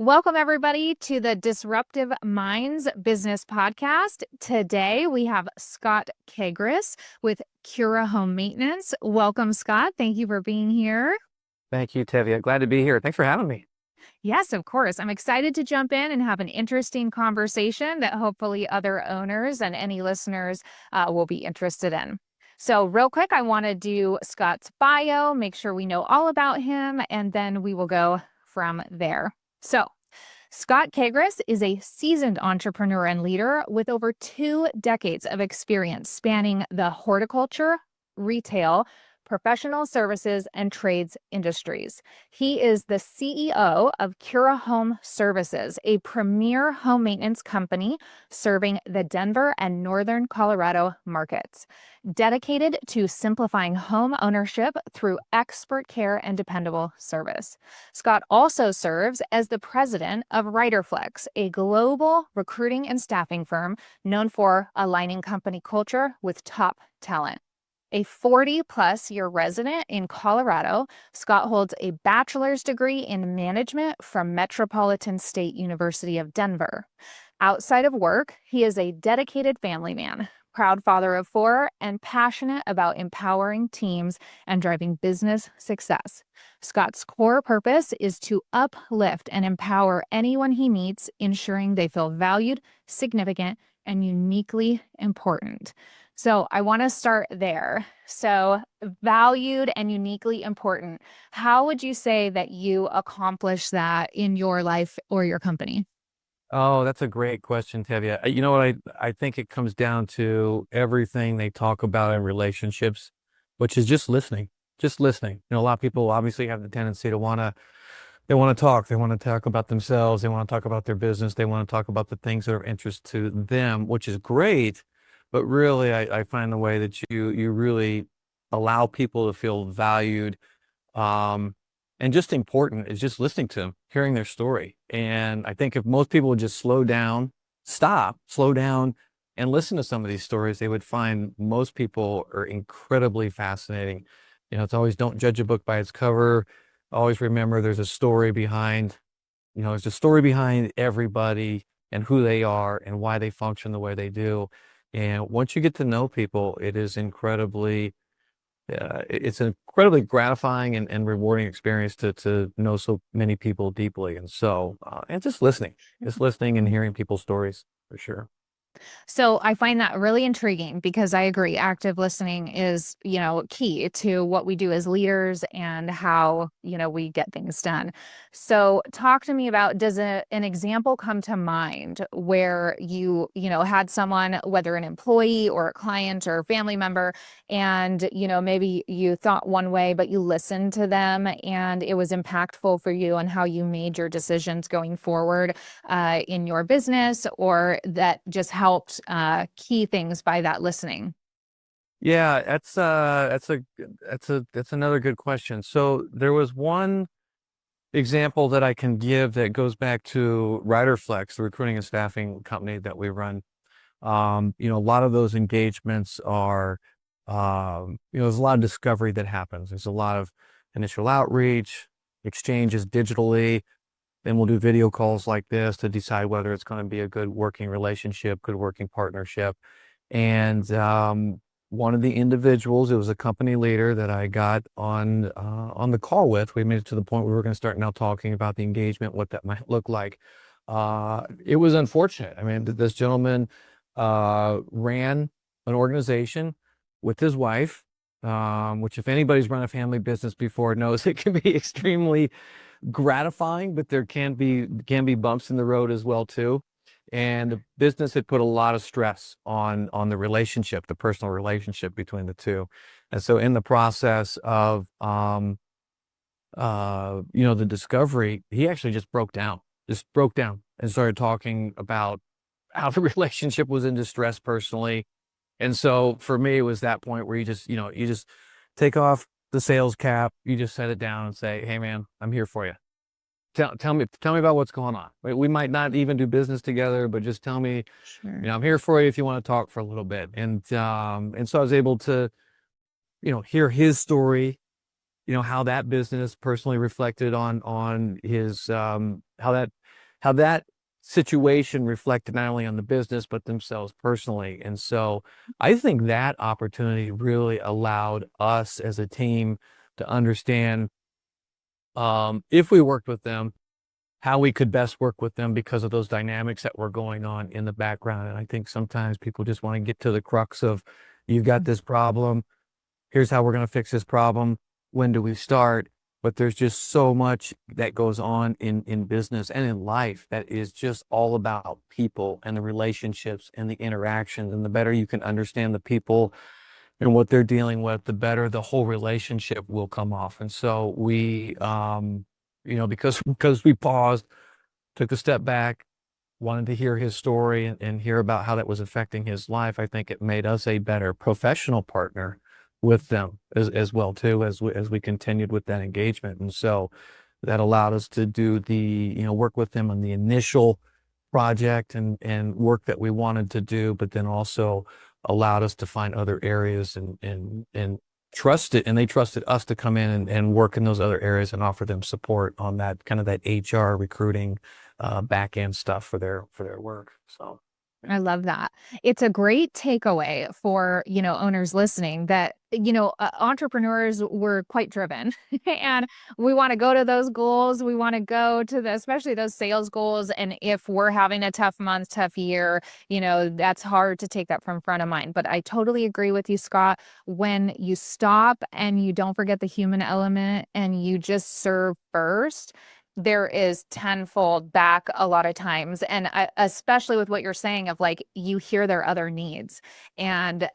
Welcome, everybody, to the Disruptive Minds Business Podcast. Today, we have Scott Kegerreis with Kura Home Maintenance. Welcome, Scott. Thank you for being here. Thank you, Tevia. Glad to be here. Thanks for having me. Yes, of course. I'm excited to jump in and have an interesting conversation that hopefully other owners and any listeners will be interested in. So real quick, I want to do Scott's bio, make sure we know all about him, and then we will go from there. So Scott Kegerreis is a seasoned entrepreneur and leader with over 2 decades of experience spanning the horticulture, retail, professional services, and trades industries. He is the CEO of Kura Home Services, a premier home maintenance company serving the Denver and Northern Colorado markets. Dedicated to simplifying home ownership through expert care and dependable service. Scott also serves as the president of Riderflex, a global recruiting and staffing firm known for aligning company culture with top talent. A 40-plus year resident in Colorado, Scott holds a bachelor's degree in management from Metropolitan State University of Denver. Outside of work, he is a dedicated family man, proud father of 4, and passionate about empowering teams and driving business success. Scott's core purpose is to uplift and empower anyone he meets, ensuring they feel valued, significant, and uniquely important. So I want to start there. So valued and uniquely important. How would you say that you accomplish that in your life or your company? Oh, that's a great question, Tevia. You know what? I think it comes down to everything they talk about in relationships, which is just listening. Just listening. A lot of people obviously have the tendency to they want to talk. They want to talk about themselves. They want to talk about their business. They want to talk about the things that are of interest to them, which is great. But really, I find the way that you really allow people to feel valued, and just important is just listening to them, hearing their story. And I think if most people would just slow down, slow down, and listen to some of these stories, they would find most people are incredibly fascinating. It's always don't judge a book by its cover. Always remember there's a story behind, there's a story behind everybody and who they are and why they function the way they do. And once you get to know people, it's an incredibly gratifying and rewarding experience to know so many people deeply. And so, and just listening and hearing people's stories for sure. So I find that really intriguing because I agree. Active listening is, key to what we do as leaders and how, we get things done. So talk to me about, does an example come to mind where you had someone, whether an employee or a client or a family member, and, maybe you thought one way, but you listened to them and it was impactful for you and how you made your decisions going forward in your business, or that just helped key things by that listening? Yeah, that's another good question. So there was one example that I can give that goes back to Riderflex, the recruiting and staffing company that we run. A lot of those engagements are, there's a lot of discovery that happens. There's a lot of initial outreach, exchanges digitally. Then we'll do video calls like this to decide whether it's going to be a good working relationship, good working partnership. And one of the individuals, it was a company leader that I got on the call with. We made it to the point where we were going to start now talking about the engagement, what that might look like. It was unfortunate. I mean, this gentleman ran an organization with his wife, which if anybody's run a family business before knows it can be extremely gratifying, but there can be bumps in the road as well too. And the business had put a lot of stress on the relationship, the personal relationship between the two. And so in the process of the discovery, he actually just broke down and started talking about how the relationship was in distress personally. And so for me, it was that point where you just take off the sales cap, you just set it down and say, "Hey man, I'm here for you. Tell me about what's going on. We might not even do business together, but just tell me, Sure. I'm here for you if you want to talk for a little bit." And so I was able to, hear his story, how that business personally reflected on his, how that how that situation reflected not only on the business, but themselves personally. And so I think that opportunity really allowed us as a team to understand, if we worked with them, how we could best work with them because of those dynamics that were going on in the background. And I think sometimes people just want to get to the crux of, you've got this problem, here's how we're going to fix this problem. When do we start? But there's just so much that goes on in business and in life that is just all about people and the relationships and the interactions. And the better you can understand the people and what they're dealing with, the better the whole relationship will come off. And so we, because we paused, took a step back, wanted to hear his story and hear about how that was affecting his life, I think it made us a better professional partner with them as well too, as we continued with that engagement. And so that allowed us to do work with them on the initial project and work that we wanted to do, but then also allowed us to find other areas and trust it. And they trusted us to come in and work in those other areas and offer them support on that kind of that HR recruiting, back end stuff for their work. So I love that. It's a great takeaway for, owners listening that, entrepreneurs were quite driven and we want to go to those goals. We want to go to especially those sales goals. And if we're having a tough month, tough year, that's hard to take that from front of mind. But I totally agree with you, Scott. When you stop and you don't forget the human element and you just serve first, there is tenfold back a lot of times. And especially with what you're saying of like, you hear their other needs and,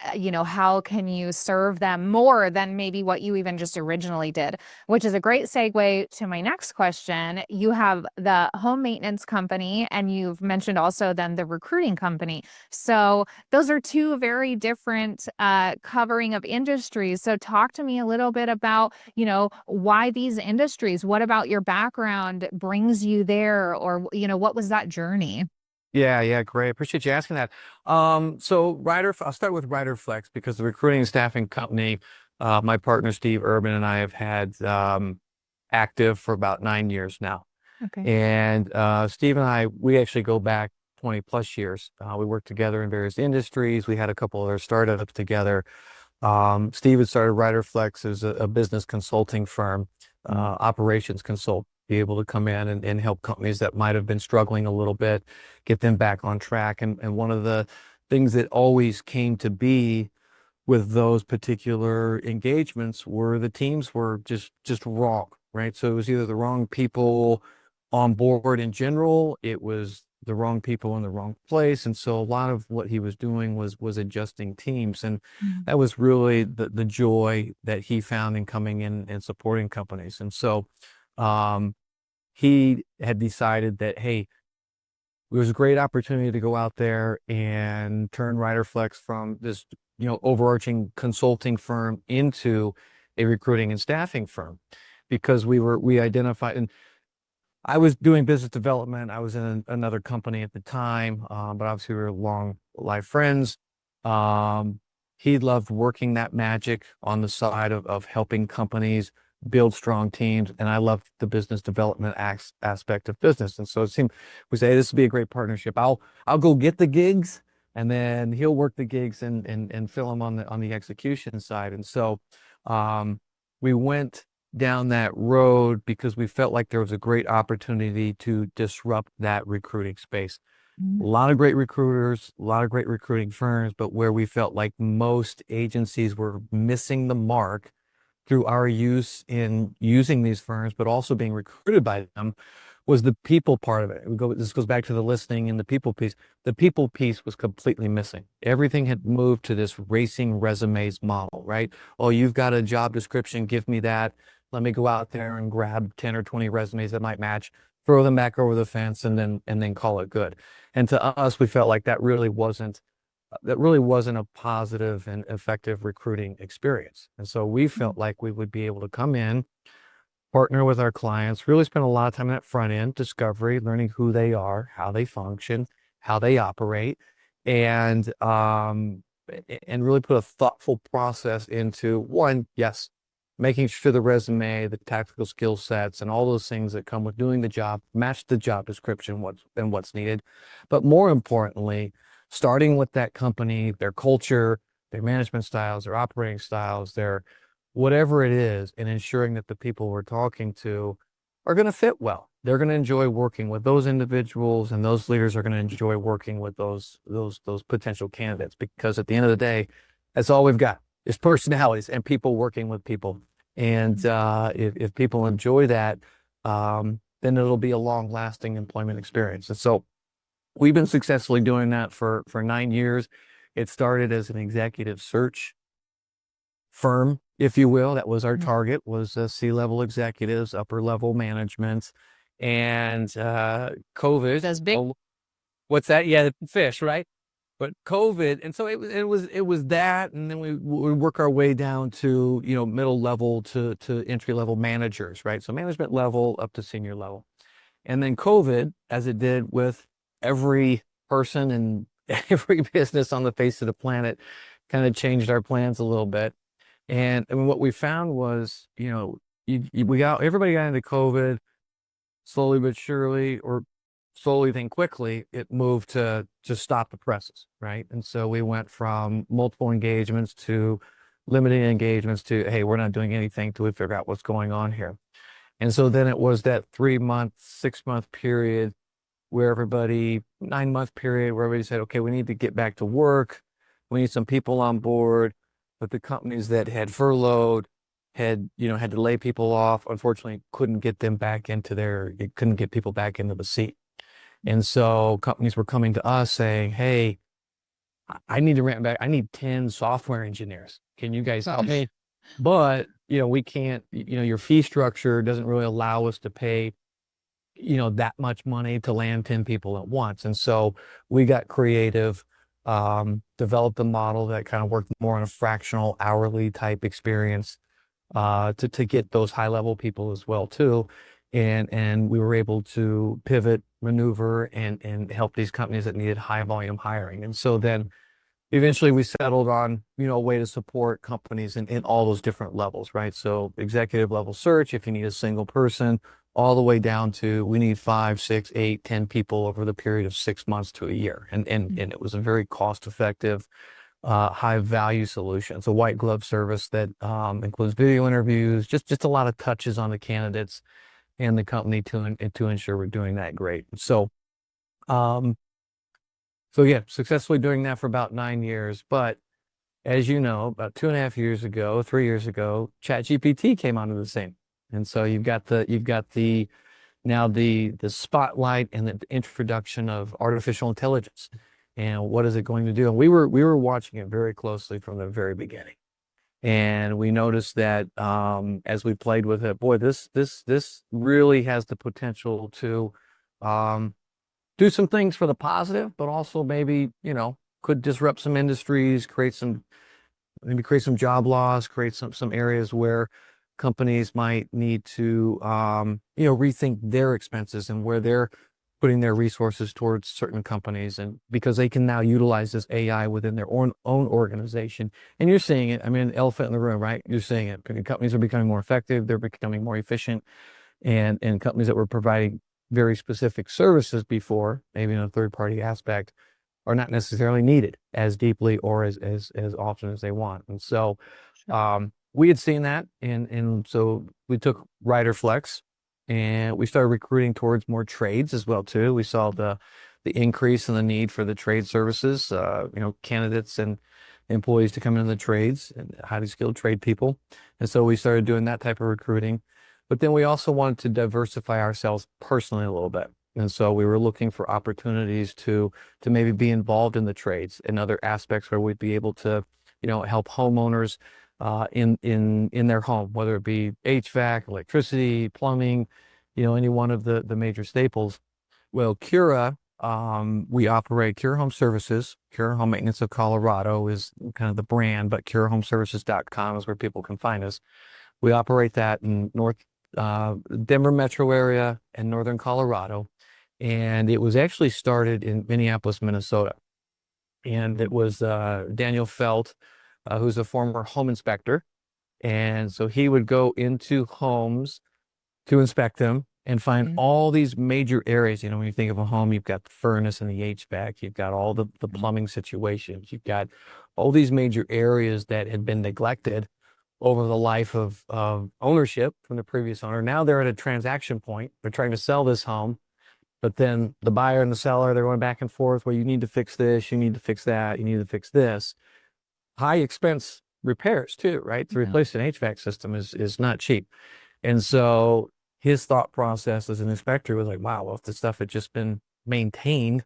how can you serve them more than maybe what you even just originally did, which is a great segue to my next question. You have the home maintenance company and you've mentioned also then the recruiting company. So those are two very different covering of industries. So talk to me a little bit about, why these industries? What about your background brings you there? Or, what was that journey? yeah, great. Appreciate you asking that. So I'll start with Riderflex because the recruiting and staffing company, my partner Steve Urban and I have had active for about 9 years now. Okay. And Steve and I, we actually go back 20 plus years. We worked together in various industries. We had a couple other startups together. Steve had started Riderflex as a business consulting firm, operations consult, be able to come in and help companies that might have been struggling a little bit, get them back on track. And one of the things that always came to be with those particular engagements were the teams were just wrong, right? So it was either the wrong people on board in general, it was the wrong people in the wrong place. And so a lot of what he was doing was adjusting teams. And Mm. that was really the joy that he found in coming in and supporting companies. And so he had decided that, hey, it was a great opportunity to go out there and turn Riderflex from this, overarching consulting firm into a recruiting and staffing firm because we identified, and I was doing business development. I was in another company at the time, but obviously we were long life friends. He loved working that magic on the side of helping companies build strong teams, and I loved the business development aspect of business. And so it seemed we say this would be a great partnership. I'll go get the gigs, and then he'll work the gigs and fill them on the execution side. And so we went down that road because we felt like there was a great opportunity to disrupt that recruiting space. A Mm. lot of great recruiters, a lot of great recruiting firms, but where we felt like most agencies were missing the mark through our use in using these firms, but also being recruited by them, was the people part of it. This goes back to the listening and the people piece. The people piece was completely missing. Everything had moved to this racing resumes model, right? Oh, you've got a job description, give me that. Let me go out there and grab 10 or 20 resumes that might match, throw them back over the fence, and then call it good. And to us, we felt like that really wasn't a positive and effective recruiting experience. And so we felt like we would be able to come in, partner with our clients, really spend a lot of time in that front end discovery, learning who they are, how they function, how they operate, and really put a thoughtful process into one, yes, making sure the resume, the tactical skill sets, and all those things that come with doing the job match the job description, what's needed. But more importantly, starting with that company, their culture, their management styles, their operating styles, their whatever it is, and ensuring that the people we're talking to are going to fit well. They're going to enjoy working with those individuals, and those leaders are going to enjoy working with those potential candidates, because at the end of the day, that's all we've got is personalities and people working with people. And if people enjoy that, then it'll be a long-lasting employment experience. And so we've been successfully doing that for 9 years. It started as an executive search firm, if you will. That was our target, was C-level executives, upper-level management. And COVID. That's big. What's that? Yeah, fish, right? But COVID, and so it was that, and then we work our way down to, middle level to entry level managers, right? So management level up to senior level. And then COVID, as it did with every person and every business on the face of the planet, kind of changed our plans a little bit. And what we found was, everybody got into COVID slowly but surely, or slowly then quickly, it moved to just stop the presses, right? And so we went from multiple engagements to limited engagements to, hey, we're not doing anything till we figure out what's going on here. And so then it was that 3-month, 6-month period where 9-month period where everybody said, okay, we need to get back to work. We need some people on board. But the companies that had furloughed had to lay people off, unfortunately couldn't get people back into the seat. And so companies were coming to us saying, hey, I need to ramp back. I need 10 software engineers. Can you guys help me? But, we can't, your fee structure doesn't really allow us to pay, that much money to land 10 people at once. And so we got creative, developed a model that kind of worked more on a fractional hourly type experience, to get those high level people as well too. And we were able to pivot, maneuver, and help these companies that needed high volume hiring. And so then eventually we settled on, a way to support companies in all those different levels, right? So executive level search, if you need a single person, all the way down to we need 5, 6, 8, 10 people over the period of 6 months to a year. And it was a very cost effective, high value solution. It's a white glove service that includes video interviews, just a lot of touches on the candidates and the company to ensure we're doing that great. So, yeah, successfully doing that for about 9 years. But as you know, about 2.5 years ago, 3 years ago, ChatGPT came onto the scene. And so you've got the spotlight and the introduction of artificial intelligence. And what is it going to do? And we were watching it very closely from the very beginning. And we noticed that as we played with it, boy, this really has the potential to do some things for the positive, but also maybe, could disrupt some industries, create some job loss, create some areas where companies might need to, rethink their expenses and where they're putting their resources towards certain companies, and because they can now utilize this AI within their own organization. And you're seeing it. I mean, elephant in the room, right? You're seeing it. Companies are becoming more effective. They're becoming more efficient, and companies that were providing very specific services before, maybe in a third-party aspect, are not necessarily needed as deeply or as often as they want. And so we had seen that, and so we took Riderflex and we started recruiting towards more trades as well too. We saw the increase in the need for the trade services, candidates and employees to come into the trades, and highly skilled trade people. And so we started doing that type of recruiting. But then we also wanted to diversify ourselves personally a little bit. And so we were looking for opportunities to maybe be involved in the trades and other aspects where we'd be able to, help homeowners in their home, whether it be HVAC, electricity, plumbing, any one of the major staples. Well, Kura, we operate Kura Home Services. Kura Home Maintenance of Colorado is kind of the brand, but KuraHomeservices.com is where people can find us. We operate that in North Denver metro area and northern Colorado. And it was actually started in Minneapolis, Minnesota. And it was Daniel Felt, who's a former home inspector. And so he would go into homes to inspect them and find all these major areas. When you think of a home, you've got the furnace and the HVAC, you've got all the plumbing situations, you've got all these major areas that had been neglected over the life of ownership from the previous owner. Now they're at a transaction point. They're trying to sell this home, but then the buyer and the seller, they're going back and forth. Well, you need to fix this, you need to fix that, you need to fix this. High expense repairs too, right? To replace an HVAC system is not cheap. And so his thought process as an inspector was like, wow, well, if the stuff had just been maintained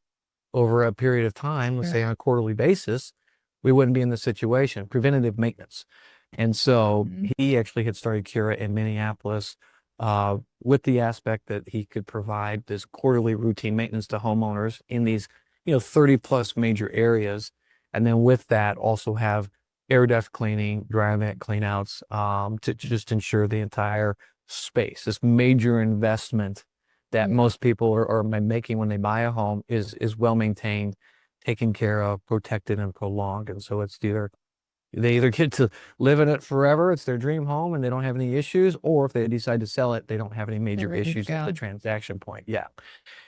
over a period of time, let's say on a quarterly basis, we wouldn't be in this situation. Preventative maintenance. And so he actually had started Kura in Minneapolis with the aspect that he could provide this quarterly routine maintenance to homeowners in these 30 plus major areas. And then with that, also have air duct cleaning, dry vent cleanouts to just ensure the entire space. This major investment that most people are making when they buy a home is well maintained, taken care of, protected, and prolonged. And so they either get to live in it forever, it's their dream home, and they don't have any issues, or if they decide to sell it, they don't have any major issues at the transaction point. Yeah.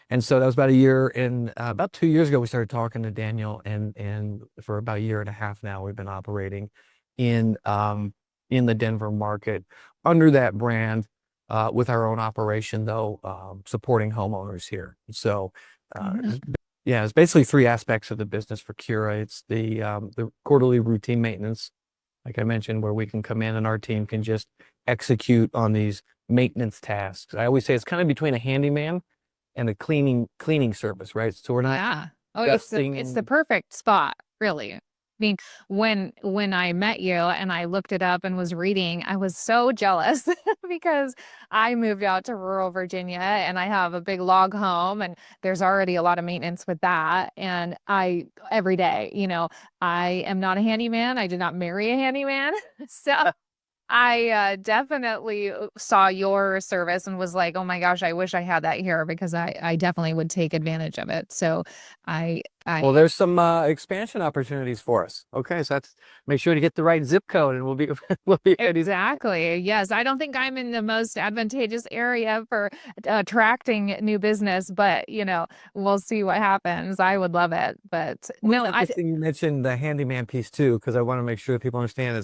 And so that was about a year, and about 2 years ago, we started talking to Daniel, and for about a year and a half now, we've been operating in the Denver market under that brand, with our own operation, though, supporting homeowners here. So, it's basically three aspects of the business for Kura. It's the quarterly routine maintenance, like I mentioned, where we can come in and our team can just execute on these maintenance tasks. I always say it's kind of between a handyman and a cleaning service, right? So we're not it's the perfect spot, really. I mean, when I met you and I looked it up and was reading, I was so jealous because I moved out to rural Virginia and I have a big log home and there's already a lot of maintenance with that. And every day, I am not a handyman. I did not marry a handyman. So I definitely saw your service and was like, oh my gosh, I wish I had that here because I definitely would take advantage of it. So well, there's some expansion opportunities for us. Okay, so make sure to get the right zip code, and we'll be ready. Exactly. Yes, I don't think I'm in the most advantageous area for attracting new business, but we'll see what happens. I would love it, but no, you mentioned the handyman piece too, because I want to make sure that people understand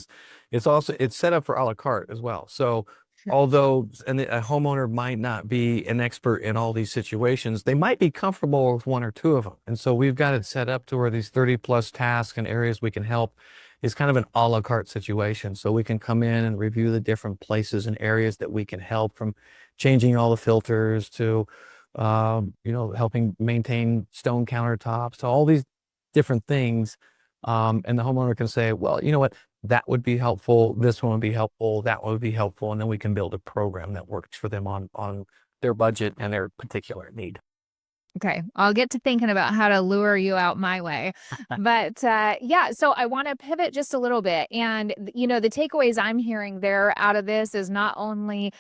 it's set up for a la carte as well. So although a homeowner might not be an expert in all these situations, they might be comfortable with one or two of them. And so we've got it set up to where these 30 plus tasks and areas we can help is kind of an a la carte situation. So we can come in and review the different places and areas that we can help, from changing all the filters to, helping maintain stone countertops, to all these different things. And the homeowner can say, well, you know what? That would be helpful. This one would be helpful. That one would be helpful. And then we can build a program that works for them on their budget and their particular need. Okay, I'll get to thinking about how to lure you out my way. But so I want to pivot just a little bit. And, the takeaways I'm hearing there out of this is not only,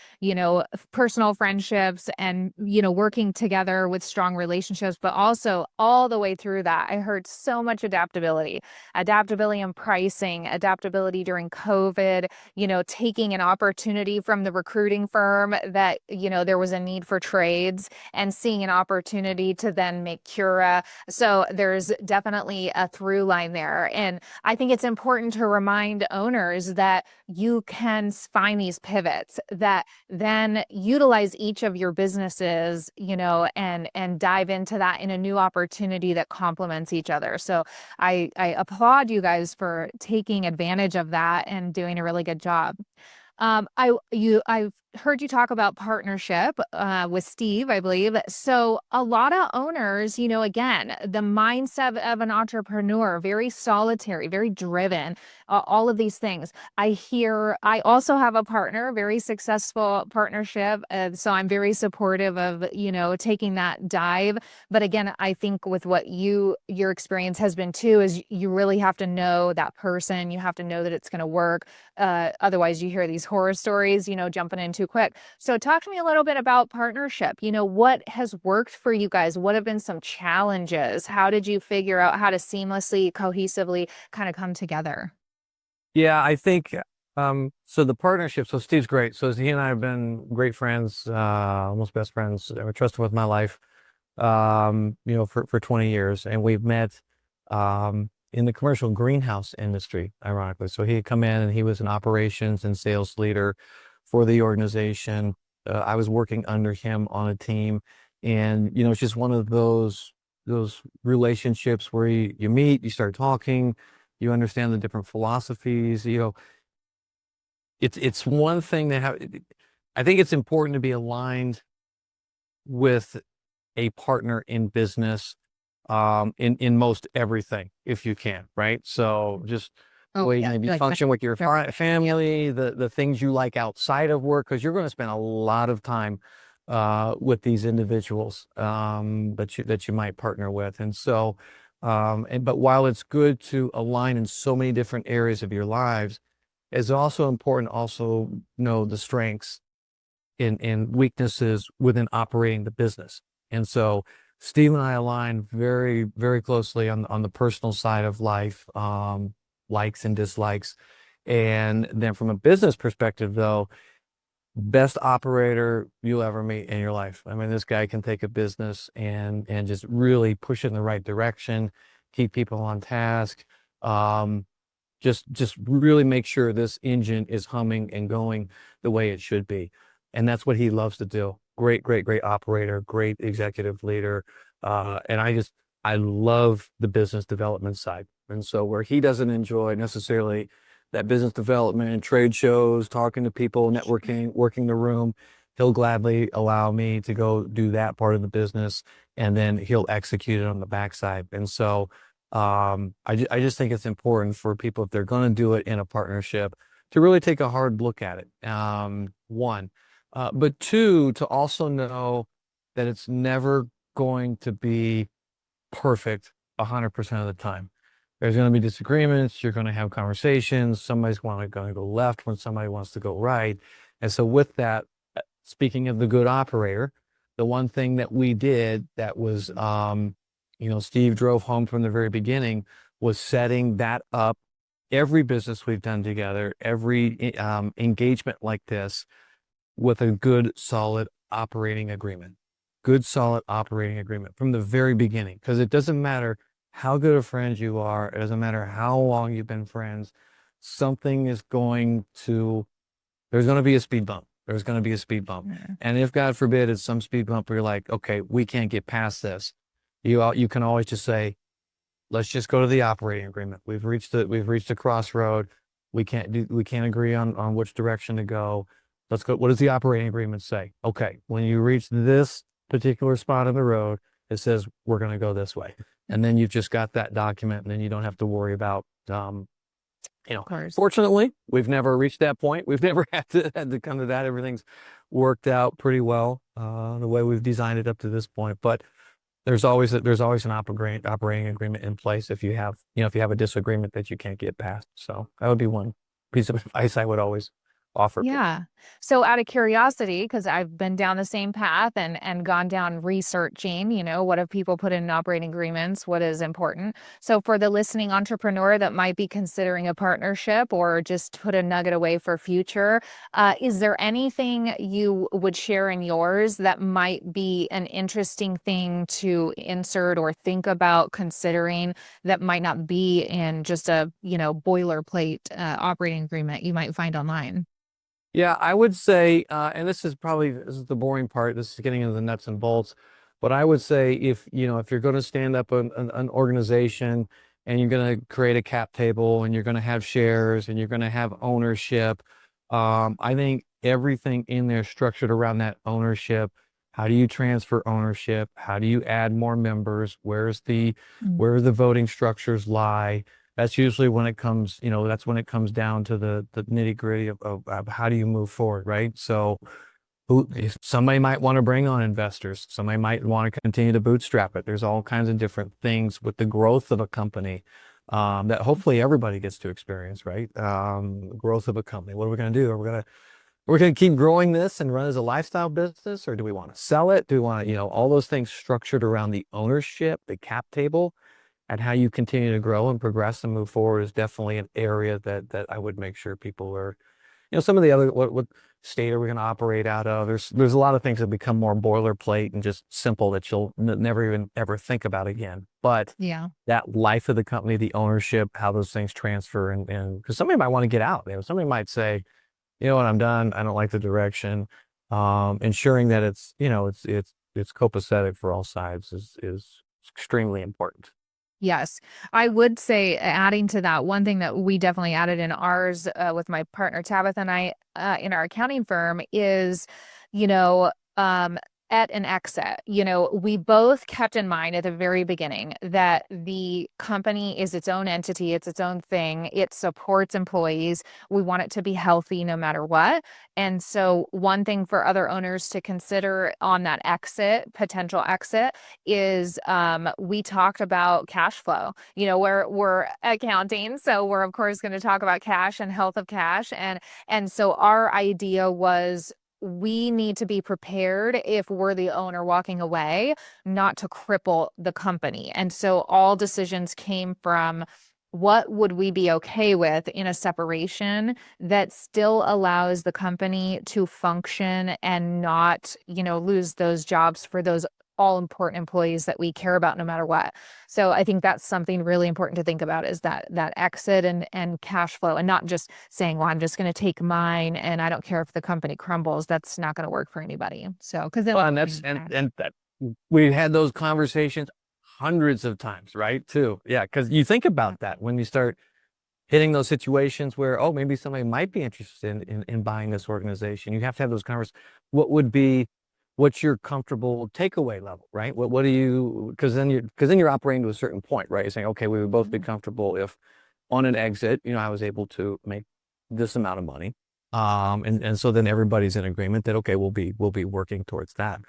personal friendships and, working together with strong relationships, but also all the way through that. I heard so much adaptability in pricing, adaptability during COVID, taking an opportunity from the recruiting firm that, there was a need for trades and seeing an opportunity to then make Kura. So there's definitely a through line there. And I think it's important to remind owners that you can find these pivots that then utilize each of your businesses, and dive into that in a new opportunity that complements each other. So I applaud you guys for taking advantage of that and doing a really good job. I've heard you talk about partnership with Steve, I believe. So a lot of owners, again, the mindset of an entrepreneur, very solitary, very driven, all of these things. I also have a partner, very successful partnership. So I'm very supportive of, taking that dive. But again, I think with what your experience has been too, is you really have to know that person. You have to know that it's going to work. Otherwise you hear these horror stories, jumping in too quick. So talk to me a little bit about partnership. What has worked for you guys? What have been some challenges? How did you figure out how to seamlessly, cohesively kind of come together? Yeah, I think So the partnership, so Steve's great. So he and I have been great friends, almost best friends. I trusted with my life, for 20 years. And we've met, in the commercial greenhouse industry, ironically. So he had come in and he was an operations and sales leader for the organization. I was working under him on a team. And, it's just one of those relationships where you meet, you start talking, you understand the different philosophies, it's one thing to have. I think it's important to be aligned with a partner in business, in most everything, if you can, right? So just the Oh way you yeah, maybe like function with your yeah. family, the things you like outside of work, because you're going to spend a lot of time with these individuals, that you might partner with. And so, but while it's good to align in so many different areas of your lives, it's also important to also know the strengths and weaknesses within operating the business. And so Steve and I align very, very closely on the personal side of life, likes and dislikes. And then from a business perspective, though, best operator you'll ever meet in your life. I mean, this guy can take a business and just really push it in the right direction, keep people on task. Um, just really make sure this engine is humming and going the way it should be. And that's what he loves to do. Great, great, great operator, great executive leader. And I love the business development side. And so where he doesn't enjoy necessarily that business development and trade shows, talking to people, networking, working the room, he'll gladly allow me to go do that part of the business, and then he'll execute it on the backside. And so I just think it's important for people, if they're going to do it in a partnership, to really take a hard look at it. One, but two, to also know that it's never going to be perfect 100% of the time. There's going to be disagreements. You're going to have conversations. Somebody's going to go left when somebody wants to go right. And so with that, speaking of the good operator, the one thing that we did that was, Steve drove home from the very beginning, was setting that up. Every business we've done together, every engagement like this, with a good, solid operating agreement. Good, solid operating agreement from the very beginning. Because it doesn't matter how good of friends you are, it doesn't matter how long you've been friends, something is going to, there's going to be a speed bump. There's going to be a speed bump. Yeah. And if, God forbid, it's some speed bump where you're like, okay, we can't get past this, you can always just say, let's just go to the operating agreement. We've reached a crossroad. We can't agree on which direction to go. Let's go. What does the operating agreement say? Okay, when you reach this particular spot on the road, it says we're going to go this way. And then you've just got that document, and then you don't have to worry about, Of course. fortunately, we've never reached that point. We've never had to come to that. Everything's worked out pretty well, the way we've designed it up to this point. But there's always an operating agreement in place if you have a disagreement that you can't get past. So that would be one piece of advice I would always offer people. Yeah. So out of curiosity, because I've been down the same path and gone down researching, what have people put in operating agreements? What is important? So for the listening entrepreneur that might be considering a partnership or just put a nugget away for future, is there anything you would share in yours that might be an interesting thing to insert or think about considering that might not be in just a, boilerplate operating agreement you might find online? Yeah, I would say, and this is the boring part. This is getting into the nuts and bolts. But I would say, if you're going to stand up an organization, and you're going to create a cap table, and you're going to have shares, and you're going to have ownership, I think everything in there structured around that ownership. How do you transfer ownership? How do you add more members? Where the voting structures lie? That's usually when it comes, that's when it comes down to the nitty gritty of how do you move forward, right? So if somebody might want to bring on investors, somebody might want to continue to bootstrap it. There's all kinds of different things with the growth of a company, that hopefully everybody gets to experience, right? Growth of a company. What are we going to do? We're going to keep growing this and run as a lifestyle business, or do we want to sell it? Do we want to, all those things structured around the ownership, the cap table? and how you continue to grow and progress and move forward is definitely an area that I would make sure people are, some of the other, what state are we going to operate out of? There's a lot of things that become more boilerplate and just simple that you'll never even ever think about again. But Yeah. that life of the company, the ownership, how those things transfer, and because somebody might want to get out. Somebody might say, you know what, I'm done. I don't like the direction. Ensuring that it's copacetic for all sides is extremely important. Yes. I would say, adding to that, one thing that we definitely added in ours, with my partner Tabitha and I, in our accounting firm is, you know, um, at an exit, we both kept in mind at the very beginning that the company is its own entity, it's its own thing, it supports employees. We want it to be healthy no matter what. And so, one thing for other owners to consider on that potential exit, is we talked about cash flow. We're accounting, so we're of course going to talk about cash and health of cash. And so our idea was, we need to be prepared if we're the owner walking away, not to cripple the company. And so all decisions came from, what would we be okay with in a separation that still allows the company to function and not, lose those jobs for those all important employees that we care about no matter what. So I think that's something really important to think about, is that exit and cash flow, and not just saying, well, I'm just going to take mine and I don't care if the company crumbles. That's not going to work for anybody. So, because then Well, and that's and that we had those conversations hundreds of times, right? Too. Yeah, because you think about that when you start hitting those situations where, oh, maybe somebody might be interested in buying this organization. You have to have those conversations. What's your comfortable takeaway level, right? What do you, because then you're operating to a certain point, right? You're saying, okay, we would both be comfortable if on an exit, I was able to make this amount of money. And so then everybody's in agreement that, okay, we'll be working towards that.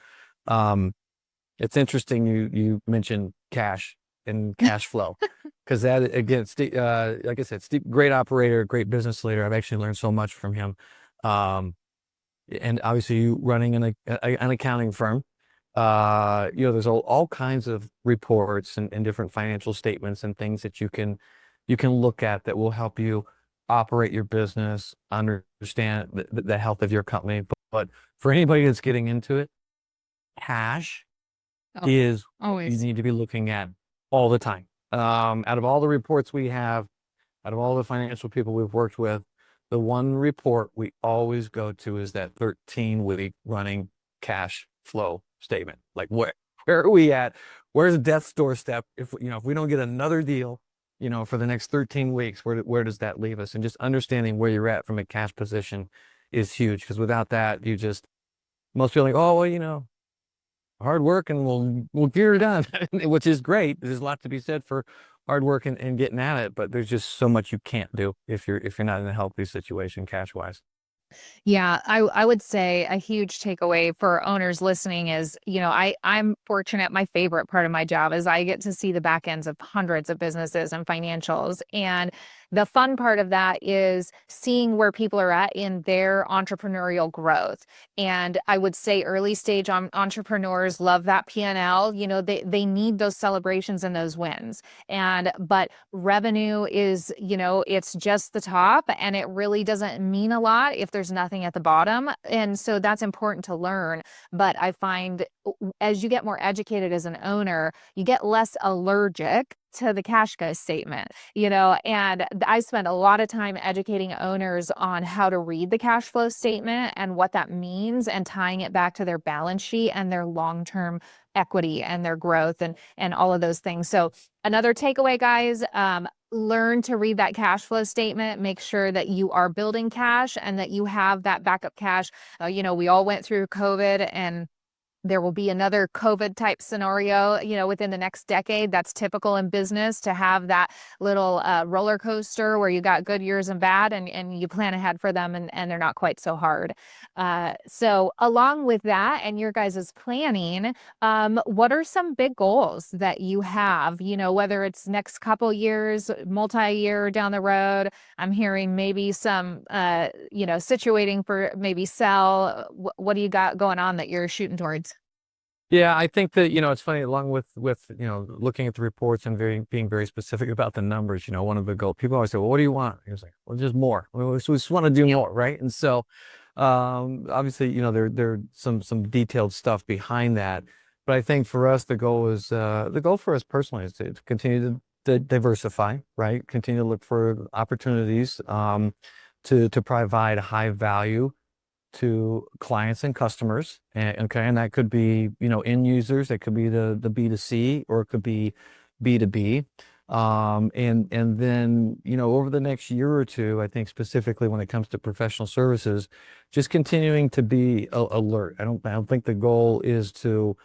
It's interesting you mentioned cash and cash flow, because that, again, like I said, Steve, great operator, great business leader. I've actually learned so much from him. And obviously, you running an accounting firm, there's all kinds of reports and different financial statements and things that you can look at that will help you operate your business, understand the health of your company. But for anybody that's getting into it, cash is what you always. need to be looking at all the time. Out of all the reports we have, out of all the financial people we've worked with, the one report we always go to is that 13-week running cash flow statement. Like, where are we at? Where's death's doorstep? If we don't get another deal, for the next 13 weeks, where does that leave us? And just understanding where you're at from a cash position is huge, because without that, most people are like, oh, well, hard work and we'll get her done, which is great. There's a lot to be said for hard work and getting at it, but there's just so much you can't do if you're not in a healthy situation cash wise. Yeah, I would say a huge takeaway for owners listening is, I'm fortunate. My favorite part of my job is I get to see the back ends of hundreds of businesses and financials. And the fun part of that is seeing where people are at in their entrepreneurial growth. And I would say early stage entrepreneurs love that P&L. They need those celebrations and those wins. But revenue is, it's just the top, and it really doesn't mean a lot if there's nothing at the bottom. And so that's important to learn. But I find, as you get more educated as an owner, you get less allergic to the cash flow statement, and I spend a lot of time educating owners on how to read the cash flow statement and what that means, and tying it back to their balance sheet and their long-term equity and their growth and all of those things. So another takeaway, guys, learn to read that cash flow statement. Make sure that you are building cash and that you have that backup cash. We all went through COVID, and there will be another COVID type scenario, within the next decade. That's typical in business, to have that little roller coaster where you got good years and bad, and you plan ahead for them, and they're not quite so hard. So along with that and your guys' planning, what are some big goals that you have, whether it's next couple years, multi-year down the road? I'm hearing maybe some, situating for maybe sell. What do you got going on that you're shooting towards? Yeah, I think that, it's funny, along with, looking at the reports and being very specific about the numbers, one of the goals, people always say, well, what do you want? He was like, well, just more. We just want to do more, right? And so, obviously, there some detailed stuff behind that. But I think for us, the goal for us personally is to continue to diversify, right? Continue to look for opportunities, to provide high value to clients and customers. And that could be, end users, it could be the B2C, or it could be B2B. And then, over the next year or two, I think specifically when it comes to professional services, just continuing to be alert. I don't think the goal is to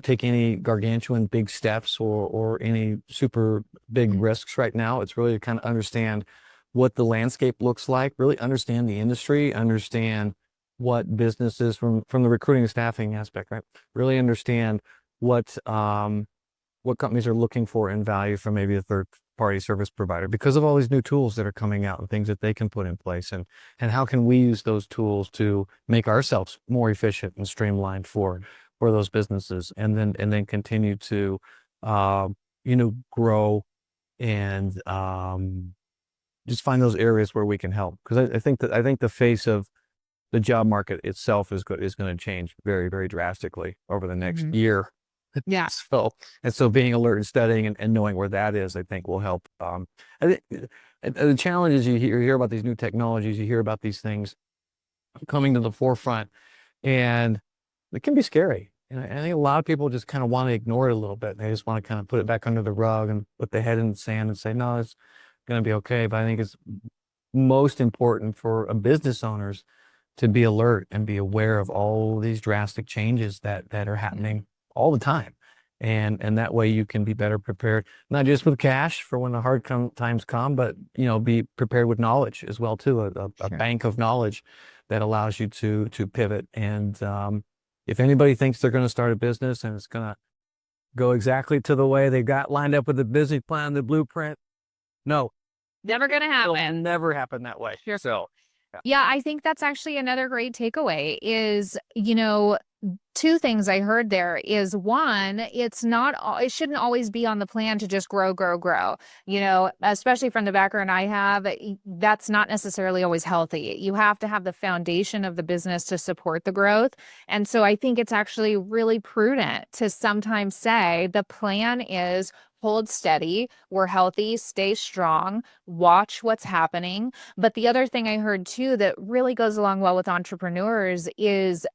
take any gargantuan big steps, or any super big risks right now. It's really to kind of understand what the landscape looks like, really understand the industry, understand what businesses, from the recruiting and staffing aspect, right? Really understand what companies are looking for in value from maybe a third party service provider, because of all these new tools that are coming out and things that they can put in place, and how can we use those tools to make ourselves more efficient and streamlined for those businesses, and then continue to grow, and just find those areas where we can help, because I think the face of the job market itself is going to change very, very drastically over the next year. Yeah. So being alert and studying, and knowing where that is, I think will help. I think the challenge is, you hear about these new technologies, you hear about these things coming to the forefront, and it can be scary. And I think a lot of people just kind of want to ignore it a little bit. They just want to kind of put it back under the rug and put their head in the sand and say, no, it's going to be okay. But I think it's most important for a business owners to be alert and be aware of all these drastic changes that are happening all the time. And that way you can be better prepared, not just with cash for when the hard times come, but, be prepared with knowledge as well too, a bank of knowledge that allows you to pivot. And if anybody thinks they're going to start a business and it's going to go exactly to the way they got lined up with the business plan, the blueprint, no, Never gonna it'll happen. never happen that way. Sure. So Yeah, I think that's actually another great takeaway is, two things I heard there is one, it shouldn't always be on the plan to just grow, grow, grow. Especially from the background I have, that's not necessarily always healthy. You have to have the foundation of the business to support the growth. And so I think it's actually really prudent to sometimes say the plan is hold steady, we're healthy, stay strong, watch what's happening. But the other thing I heard too that really goes along well with entrepreneurs is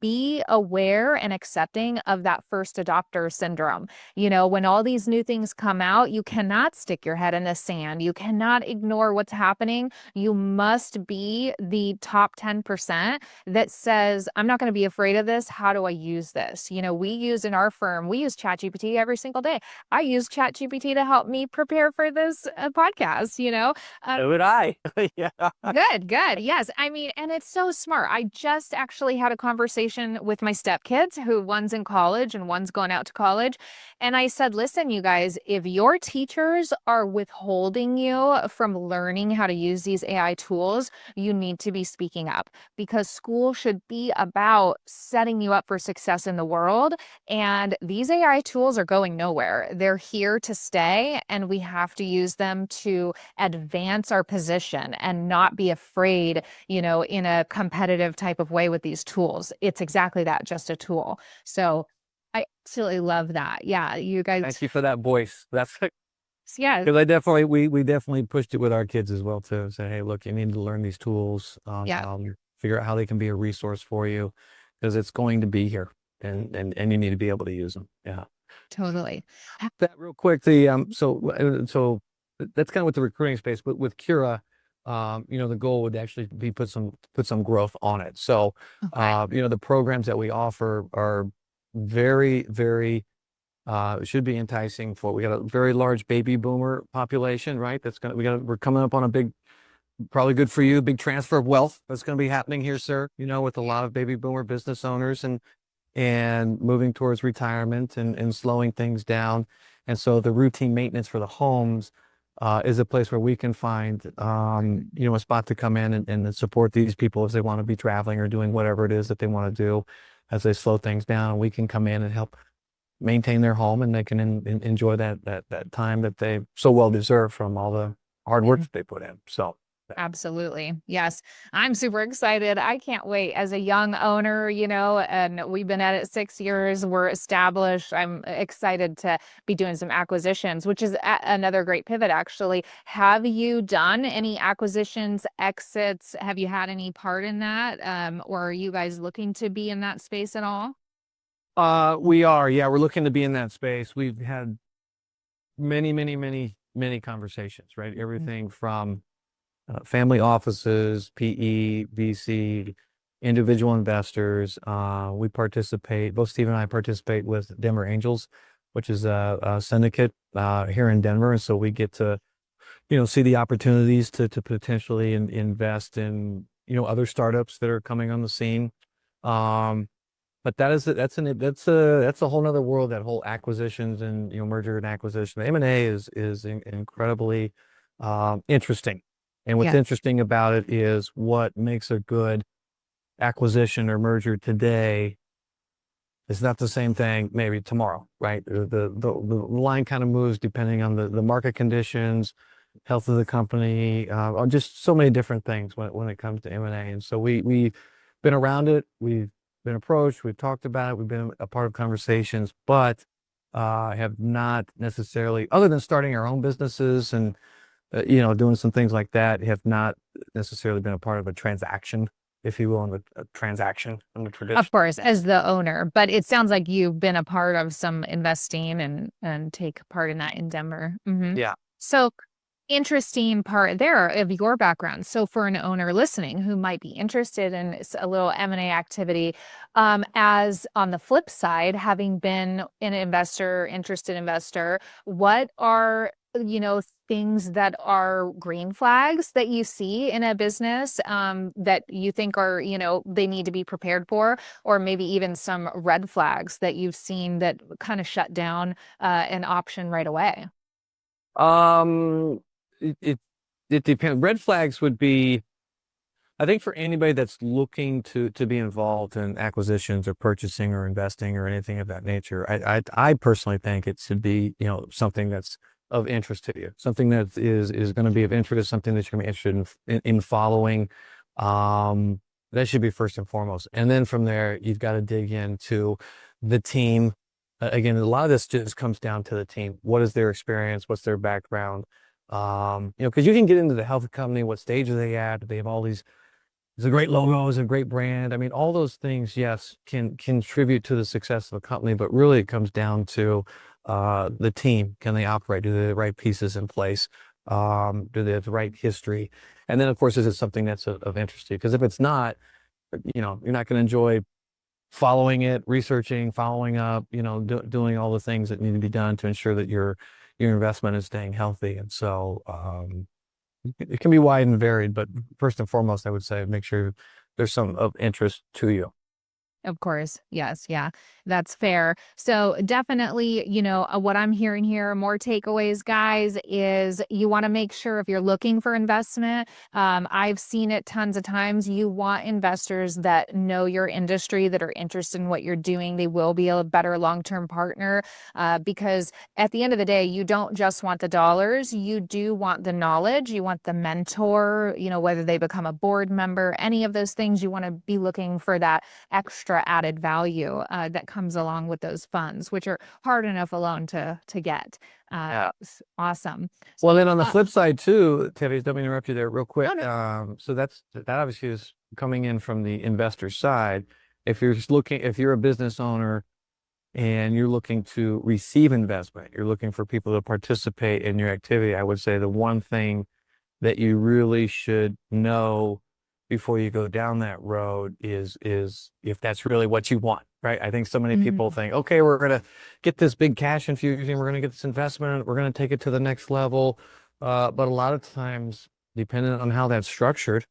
be aware and accepting of that first adopter syndrome. When all these new things come out, you cannot stick your head in the sand. You cannot ignore what's happening. You must be the top 10% that says, I'm not going to be afraid of this. How do I use this? In our firm, we use ChatGPT every single day. I use ChatGPT to help me prepare for this podcast. so would I. Yeah. Good, good. Yes. I mean, and it's so smart. I just actually had a conversation with my stepkids, who one's in college and one's going out to college. And I said, listen, you guys, if your teachers are withholding you from learning how to use these AI tools, you need to be speaking up, because school should be about setting you up for success in the world. And these AI tools are going nowhere. They're here to stay, and we have to use them to advance our position and not be afraid, in a competitive type of way with these tools. It's exactly that, just a tool. So I absolutely love that. Yeah, you guys. Thank you for that voice. That's Yeah. because we definitely pushed it with our kids as well too. Say, hey, look, you need to learn these tools. Yeah. Figure out how they can be a resource for you, because it's going to be here, and you need to be able to use them. Yeah. Totally. That real quick. So that's kind of with the recruiting space, but with Kura, the goal would actually be put some growth on it. So, Okay. the programs that we offer are very, very, should be enticing we got a very large baby boomer population, right? We're coming up on a big, probably good for you, big transfer of wealth that's going to be happening here, sir, with a lot of baby boomer business owners, and moving towards retirement, and slowing things down. And so the routine maintenance for the homes is a place where we can find, a spot to come in and support these people as they want to be traveling or doing whatever it is that they want to do. as they slow things down. We can come in and help maintain their home, and they can enjoy that time that they so well deserve from all the hard work that they put in. So absolutely. Yes. I'm super excited. I can't wait. As a young owner, and we've been at it 6 years, we're established. I'm excited to be doing some acquisitions, which is another great pivot, actually. Have you done any acquisitions, exits? Have you had any part in that? Or are you guys looking to be in that space at all? we're looking to be in that space. We've had many conversations, right? Everything from family offices, PE, VC, individual investors. Both Steve and I participate with Denver Angels, which is a syndicate here in Denver. And so we get to, see the opportunities to potentially invest in, other startups that are coming on the scene. But that's a whole nother world, that whole acquisitions and, merger and acquisition. M&A is incredibly interesting. And what's Yeah. interesting about it is what makes a good acquisition or merger today is not the same thing maybe tomorrow, right? The line kind of moves depending on the market conditions, health of the company, on just so many different things when it comes to M&A. And so we've been around it, we've been approached, we've talked about it, we've been a part of conversations, but have not necessarily, other than starting our own businesses and doing some things like that, have not necessarily been a part of a transaction, if you will, in a transaction in the tradition. Of course, as the owner, but it sounds like you've been a part of some investing and take part in that in Denver. Yeah. So interesting part there of your background. So for an owner listening who might be interested in a little M&A activity, as on the flip side, having been an interested investor, what are, things that are green flags that you see in a business, that you think are, they need to be prepared for, or maybe even some red flags that you've seen that kind of shut down an option right away? Um, it depends. Red flags would be, I think, for anybody that's looking to be involved in acquisitions or purchasing or investing or anything of that nature. I personally think it should be, something that's of interest to you, something that is going to be of interest, something that you're going to be interested in following. That should be first and foremost. And then from there, you've got to dig into the team. Again, a lot of this just comes down to the team. What is their experience? What's their background? Because you can get into the health of the company. What stage are they at? Do they have all these? Is a great logo, is a great brand. I mean, all those things, yes, can contribute to the success of a company, but really it comes down to the team. Can they operate? Do they have the right pieces in place? Do they have the right history? And then, of course, is it something that's of interest to you? Because if it's not, you're not going to enjoy following it, researching, following up, doing all the things that need to be done to ensure that your investment is staying healthy. And so, it can be wide and varied, but first and foremost, I would say make sure there's some of interest to you. Of course. Yes. Yeah. That's fair. So definitely, what I'm hearing here, more takeaways, guys, is you want to make sure if you're looking for investment, I've seen it tons of times. You want investors that know your industry, that are interested in what you're doing. They will be a better long-term partner, because at the end of the day, you don't just want the dollars. You do want the knowledge. You want the mentor, whether they become a board member, any of those things, you want to be looking for that extra added value that comes along with those funds, which are hard enough alone to get. Yeah. Awesome. Well, then on the flip side too, Tevia, let me interrupt you there real quick. No. So that obviously is coming in from the investor side. If you're a business owner and you're looking to receive investment, you're looking for people to participate in your activity, I would say the one thing that you really should know before you go down that road is if that's really what you want, right? I think so many people think, okay, we're going to get this big cash infusion, we're going to get this investment, we're going to take it to the next level. But a lot of times, depending on how that's structured,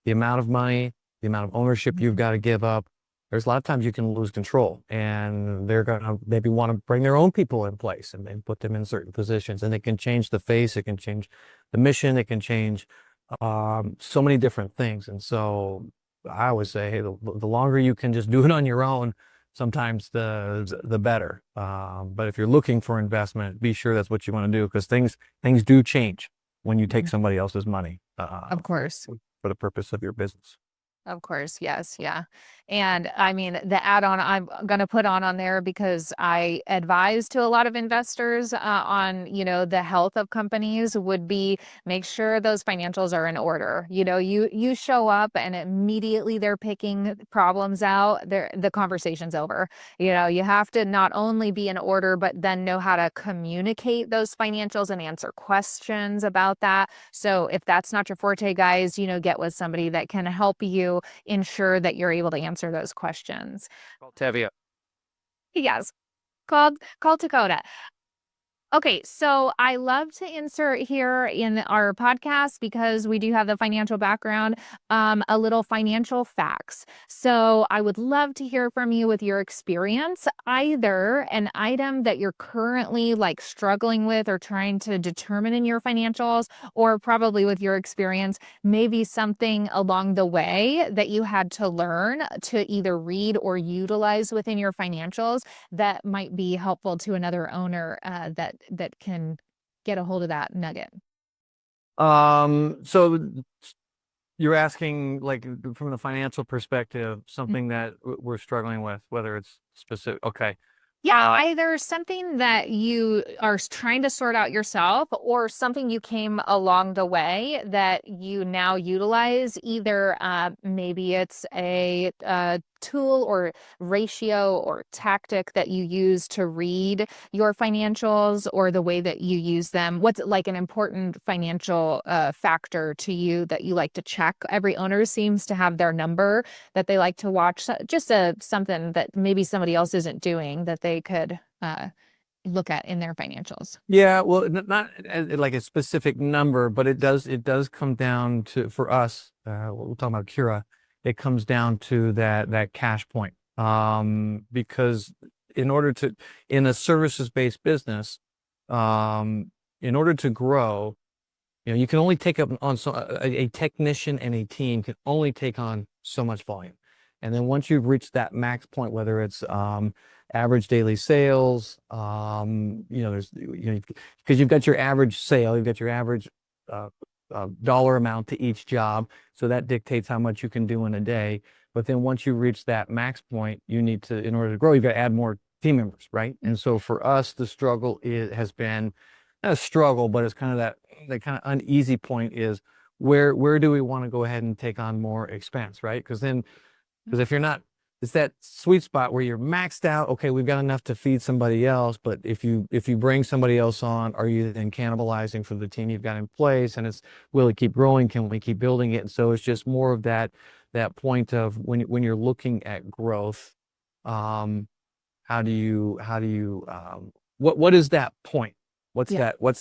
the amount of money, the amount of ownership you've got to give up, there's a lot of times you can lose control, and they're going to maybe want to bring their own people in place and put them in certain positions, and it can change the face, it can change the mission, it can change so many different things. And so I always say, hey, the longer you can just do it on your own, sometimes the better. But if you're looking for investment, be sure that's what you want to do, because things do change when you take somebody else's money Of course. for the purpose of your business. Of course, yes, yeah. And I mean, the add-on I'm going to put on there because I advise to a lot of investors on, the health of companies would be make sure those financials are in order. You show up and immediately they're picking problems out, the conversation's over. You have to not only be in order, but then know how to communicate those financials and answer questions about that. So if that's not your forte, guys, get with somebody that can help you ensure that you're able to answer those questions. Tevia. Yes, called Dakota. Okay, so I love to insert here in our podcast, because we do have the financial background, a little financial facts. So I would love to hear from you with your experience, either an item that you're currently like struggling with or trying to determine in your financials, or probably with your experience, maybe something along the way that you had to learn to either read or utilize within your financials that might be helpful to another owner that can get a hold of that nugget. So you're asking, like, from the financial perspective, something that we're struggling with, whether it's specific. Okay. Yeah, either something that you are trying to sort out yourself, or something you came along the way that you now utilize. Either maybe it's a tool or ratio or tactic that you use to read your financials, or the way that you use them. What's like an important financial factor to you that you like to check? Every owner seems to have their number that they like to watch. Just something that maybe somebody else isn't doing that they could look at in their financials. Yeah, well, not like a specific number, but it does come down to, for us, we're talking about Kura, it comes down to that cash point. Because in order to, in a services-based business, in order to grow, you can only take up on a technician and a team can only take on so much volume. And then once you've reached that max point, whether it's average daily sales, there's, because you've got your average sale, you've got your average dollar amount to each job. So that dictates how much you can do in a day. But then once you reach that max point, you need to, in order to grow, you've got to add more team members, right? And so for us, the struggle has been, not a struggle, but it's kind of that kind of uneasy point is where do we want to go ahead and take on more expense, right? Because if you're not, it's that sweet spot where you're maxed out. Okay, we've got enough to feed somebody else, but if you bring somebody else on, are you then cannibalizing for the team you've got in place? And will it keep growing? Can we keep building it? And so it's just more of that point of when you're looking at growth, how do you what is that point? What's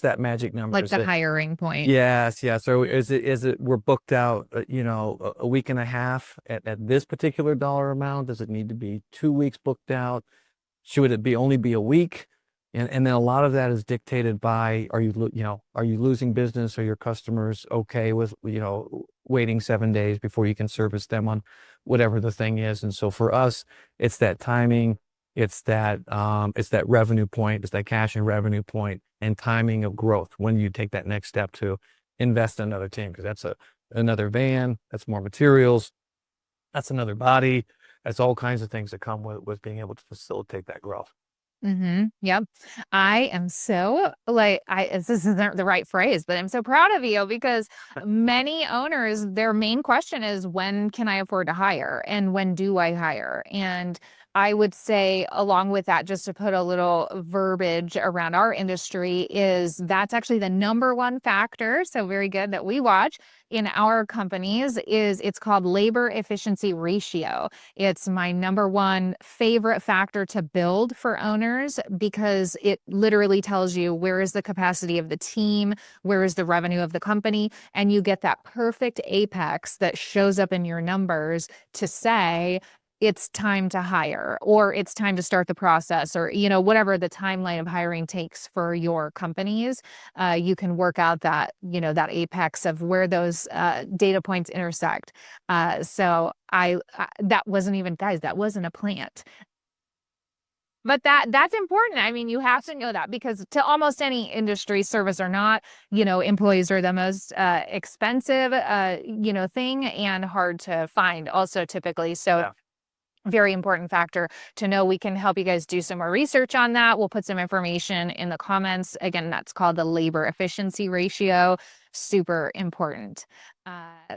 that magic number? Like the hiring point. Yes. Yeah. So is it we're booked out, a week and a half at this particular dollar amount? Does it need to be 2 weeks booked out? Should it only be a week? And then a lot of that is dictated by, are you losing business? Are your customers okay with, waiting 7 days before you can service them on whatever the thing is? And so for us, it's that timing. It's that revenue point, it's that cash and revenue point, and timing of growth. When you take that next step to invest in another team, because that's another van, that's more materials, that's another body, that's all kinds of things that come with being able to facilitate that growth. Yep. I am so this isn't the right phrase, but I'm so proud of you, because many owners, their main question is, when can I afford to hire, and when do I hire? And I would say, along with that, just to put a little verbiage around our industry, is that's actually the number one factor. So very good that we watch in our companies it's called labor efficiency ratio. It's my number one favorite factor to build for owners, because it literally tells you where is the capacity of the team, where is the revenue of the company, and you get that perfect apex that shows up in your numbers to say, it's time to hire, or it's time to start the process, or, whatever the timeline of hiring takes for your companies, you can work out that, that apex of where those data points intersect. So that wasn't even, guys, that wasn't a plant. But that's important. I mean, you have to know that, because to almost any industry, service or not, employees are the most expensive, thing, and hard to find also typically. So Yeah. very important factor to know. We can help you guys do some more research on that. We'll put some information in the comments. Again, that's called the labor efficiency ratio. Super important.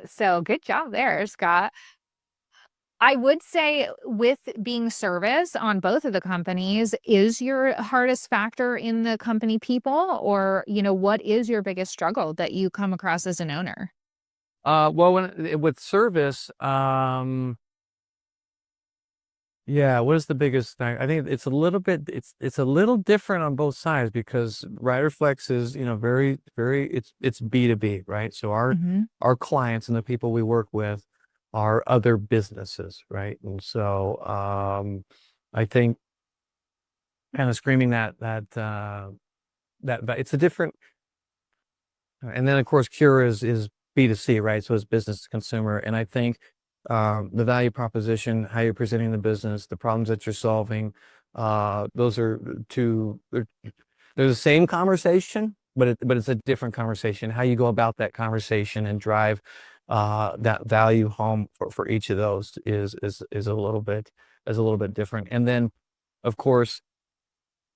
So good job there, Scott. I would say, with being service on both of the companies, is your hardest factor in the company people, or, what is your biggest struggle that you come across as an owner? Well, with service, yeah, what is the biggest thing? I think it's a little bit, it's a little different on both sides, because Riderflex is, very, very, it's B2B, right? So Mhm. our clients and the people we work with are other businesses, right? And so, I think kind of screaming that it's a different, and then of course Kura is B2C, right? So it's business to consumer. And I think the value proposition, how you're presenting the business, the problems that you're solving, those are they're the same conversation, but it's a different conversation. How you go about that conversation and drive that value home for each of those is a little bit different. And then of course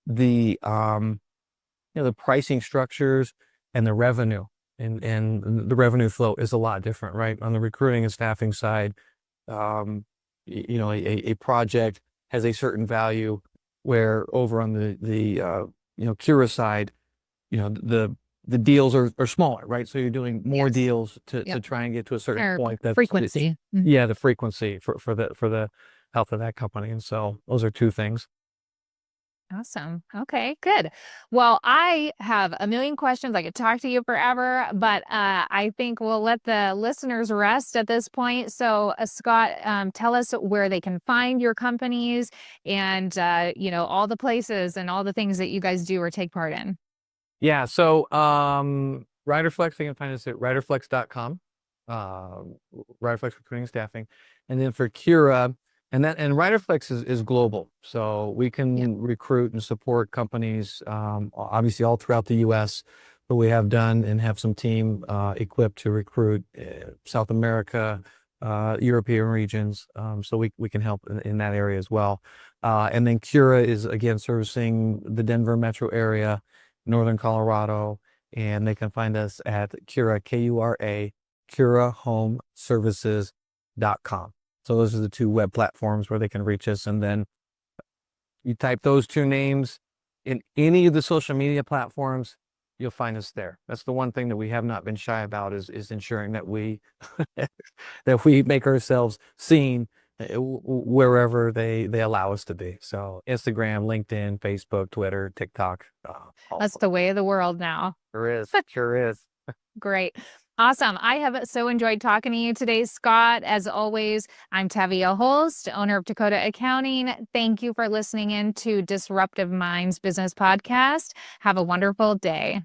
the the pricing structures and the revenue, and the revenue flow is a lot different, right? On the recruiting and staffing side, a project has a certain value, where over on the Kura side, the deals are smaller, right? So you're doing more Yes. deals to Yep. try and get to a certain Or point. frequency. Mhm. Yeah, the frequency for the health of that company. And so those are two things. Awesome. Okay, good. Well, I have a million questions. I could talk to you forever, but I think we'll let the listeners rest at this point. So, Scott, tell us where they can find your companies, and all the places and all the things that you guys do or take part in. Yeah. So, Riderflex, they can find us at riderflex.com, Riderflex Recruiting and Staffing. And then for Kura, and Riderflex is global. So we Yeah. can recruit and support companies, obviously all throughout the US, but we have done and have some team equipped to recruit South America, European regions. So we can help in that area as well. And then Kura is, again, servicing the Denver metro area, Northern Colorado, and they can find us at Kura, Kura, KuraHomeServices.com. So those are the two web platforms where they can reach us. And then you type those two names in any of the social media platforms, you'll find us there. That's the one thing that we have not been shy about, is ensuring that we that we make ourselves seen wherever they allow us to be. So Instagram, LinkedIn, Facebook, Twitter, TikTok. That's the way of the world now. Sure is. Great. Awesome. I have so enjoyed talking to you today, Scott. As always, I'm Tevia Hoalst, owner of Dakota Accounting. Thank you for listening in to Disruptive Minds Business Podcast. Have a wonderful day.